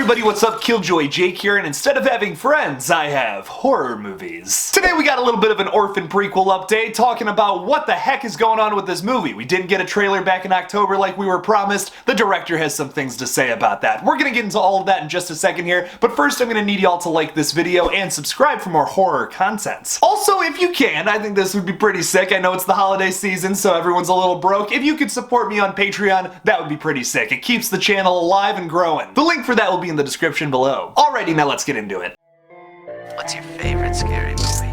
everybody, what's up? KillJoy Jake here, and instead of having friends, I have horror movies. Today we got a little bit of an Orphan prequel update, talking about what the heck is going on with this movie. We didn't get a trailer back in October like we were promised. The director has some things to say about that. We're gonna get into all of that in just a second here, but first I'm gonna need y'all to like this video and subscribe for more horror content. Also, if you can, I think this would be pretty sick. I know it's the holiday season, so everyone's a little broke. If you could support me on Patreon, that would be pretty sick. It keeps the channel alive and growing. The link for that will be in the description below. Alrighty, now let's get into it. What's your favorite scary movie?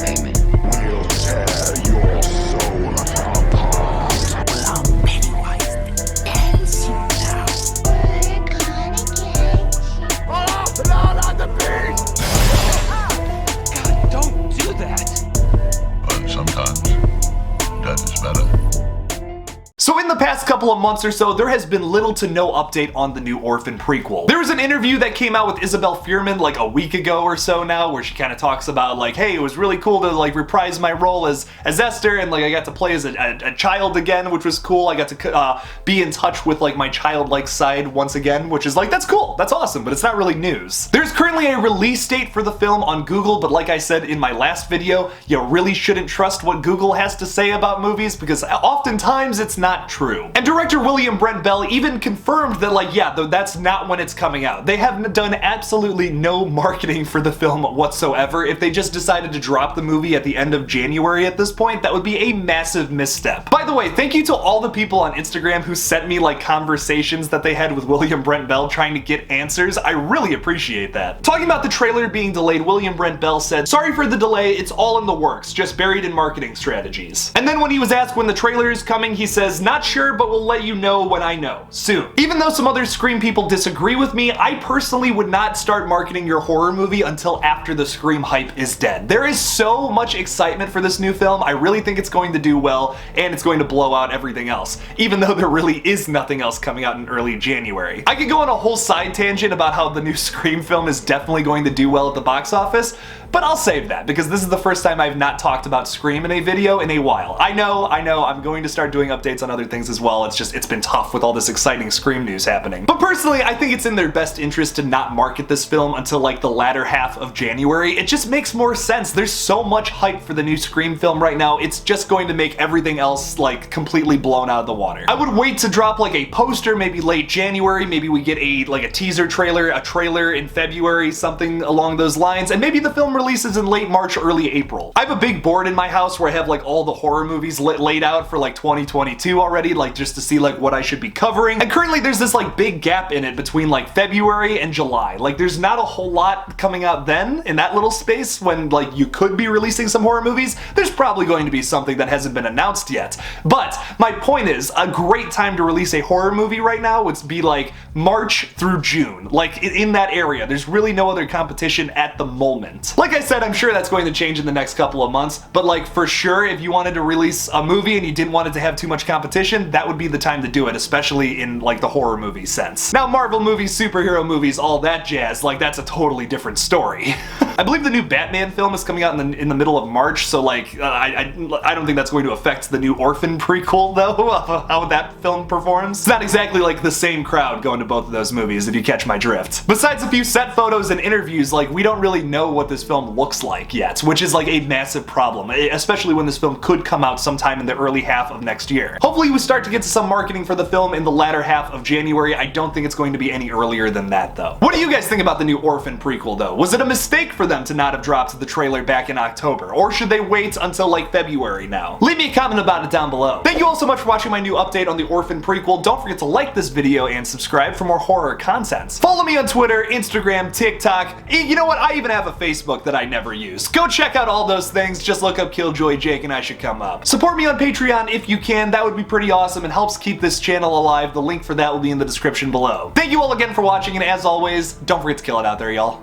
Amy. We'll tear your soul apart. Allow Pennywise to dance you now. Oh, blood on the beast! God, don't do that. But sometimes dead is better. So in the past couple of months or so, there has been little to no update on the new Orphan prequel. There was an interview that came out with Isabelle Fuhrman like a week ago or so now, where she kind of talks about like, hey, it was really cool to like reprise my role as Esther, and like I got to play as a child again, which was cool. I got to be in touch with like my childlike side once again, which is like, that's cool, that's awesome, but it's not really news. There's currently a release date for the film on Google, but like I said in my last video, you really shouldn't trust what Google has to say about movies, because oftentimes it's not true. And director William Brent Bell even confirmed that like, yeah, that's not when it's coming out. They have done absolutely no marketing for the film whatsoever. If they just decided to drop the movie at the end of January at this point, that would be a massive misstep. By the way, thank you to all the people on Instagram who sent me like conversations that they had with William Brent Bell trying to get answers. I really appreciate that. Talking about the trailer being delayed, William Brent Bell said, "Sorry for the delay, it's all in the works, just buried in marketing strategies." And then when he was asked when the trailer is coming, he says, "Not sure, but we'll let you know when I know. Soon." Even though some other Scream people disagree with me, I personally would not start marketing your horror movie until after the Scream hype is dead. There is so much excitement for this new film. I really think it's going to do well, and it's going to blow out everything else, even though there really is nothing else coming out in early January. I could go on a whole side tangent about how the new Scream film is definitely going to do well at the box office, but I'll save that because this is the first time I've not talked about Scream in a video in a while. I know, I'm going to start doing updates on other things as well. It's been tough with all this exciting Scream news happening. But personally, I think it's in their best interest to not market this film until like the latter half of January. It just makes more sense. There's so much hype for the new Scream film right now, it's just going to make everything else like completely blown out of the water. I would wait to drop like a poster maybe late January, maybe we get a teaser trailer, a trailer in February, something along those lines, and maybe the film releases in late March, early April. I have a big board in my house where I have like all the horror movies laid out for like 2022 already, like just to see like what I should be covering. And currently there's this like big gap in it between like February and July. Like there's not a whole lot coming out then in that little space when like you could be releasing some horror movies. There's probably going to be something that hasn't been announced yet. But my point is, a great time to release a horror movie right now would be like March through June. Like in that area, there's really no other competition at the moment. Like I said, I'm sure that's going to change in the next couple of months, but like for sure, if you wanted to release a movie and you didn't want it to have too much competition, that would be the time to do it, especially in like the horror movie sense. Now Marvel movies, superhero movies, all that jazz, like that's a totally different story. I believe the new Batman film is coming out in the middle of March, so like I don't think that's going to affect the new Orphan prequel though, of how that film performs. It's not exactly like the same crowd going to both of those movies, if you catch my drift. Besides a few set photos and interviews, like we don't really know what this film looks like yet, which is like a massive problem, especially when this film could come out sometime in the early half of next year. Hopefully we start to get to some marketing for the film in the latter half of January. I don't think it's going to be any earlier than that though. What do you guys think about the new Orphan prequel though? Was it a mistake for them to not have dropped the trailer back in October, or should they wait until like February now? Leave me a comment about it down below. Thank you all so much for watching my new update on the Orphan prequel. Don't forget to like this video and subscribe for more horror content. Follow me on Twitter, Instagram, TikTok. You know what? I even have a Facebook that I never use. Go check out all those things. Just look up KillJoy Jake and I should come up. Support me on Patreon if you can. That would be pretty awesome and helps keep this channel alive. The link for that will be in the description below. Thank you all again for watching, and as always, don't forget to kill it out there, y'all.